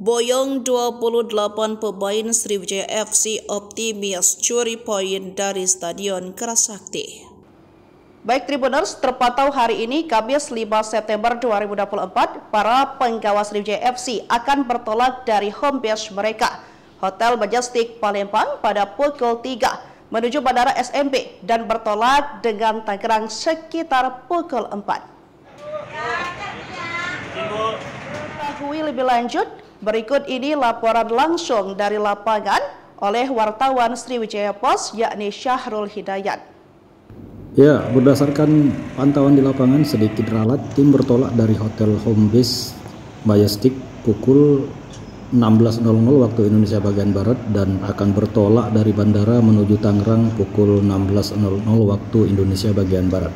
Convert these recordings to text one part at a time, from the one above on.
Boyong 28 pemain Sriwijaya FC optimis curi poin dari Stadion Kerasakti. Baik Tribuners, terpantau hari ini Kamis 5 September 2024, para penggawa Sriwijaya FC akan bertolak dari home base mereka, Hotel Majestic Palembang pada pukul 3 menuju Bandara SMP dan bertolak dengan Tangerang sekitar pukul 4. Mengetahui lebih lanjut, berikut ini laporan langsung dari lapangan oleh wartawan Sriwijaya Post yakni Syahrul Hidayat. Ya, berdasarkan pantauan di lapangan sedikit ralat, tim bertolak dari Hotel Home Base Majestic pukul 16.00 waktu Indonesia bagian Barat dan akan bertolak dari bandara menuju Tangerang pukul 16.00 waktu Indonesia bagian Barat.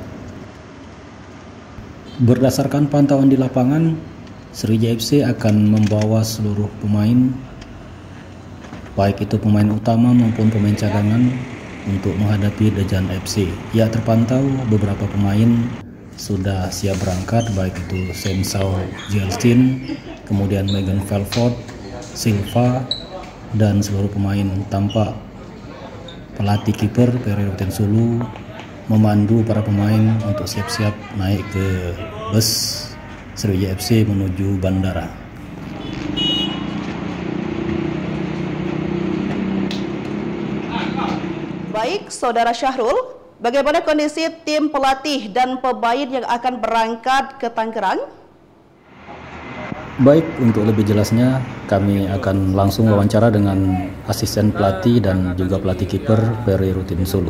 Berdasarkan pantauan di lapangan, Sriwijaya FC akan membawa seluruh pemain, baik itu pemain utama maupun pemain cadangan, untuk menghadapi Dejan FC. Ya, terpantau beberapa pemain sudah siap berangkat, baik itu Sensau Jelsin, kemudian Megan Velford, Silva, dan seluruh pemain tampak pelatih kiper Peri Rutensulu memandu para pemain untuk siap-siap naik ke bus Sriwijaya FC menuju bandara. Baik, Saudara Syahrul, bagaimana kondisi tim pelatih dan pemain yang akan berangkat ke Tangerang? Baik, untuk lebih jelasnya kami akan langsung wawancara dengan asisten pelatih dan juga pelatih kiper Peri Rutensulu.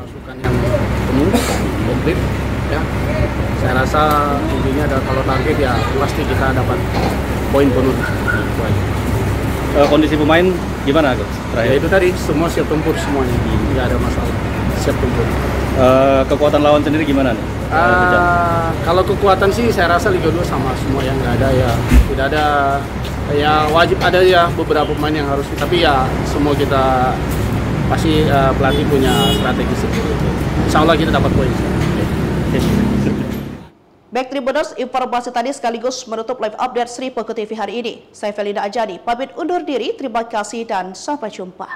Komplit, ya. Saya rasa intinya adalah kalau target ya pasti kita dapat poin penuh. Kondisi pemain gimana, Coach? Ya itu tadi semua siap tempur semuanya, nggak ada masalah, siap tempur. Kekuatan lawan sendiri gimana nih? Kalau kekuatan sih saya rasa Liga 2 sama semua, yang nggak ada ya tidak ada, ya wajib ada ya beberapa pemain yang harus, tapi ya semua kita pasti pelatih punya strategi seperti itu. Insya Allah kita dapat poin. Baik Tribuners, informasi tadi sekaligus menutup live update Sri Poko TV hari ini. Saya Felina Ajani, pamit undur diri, terima kasih dan sampai jumpa.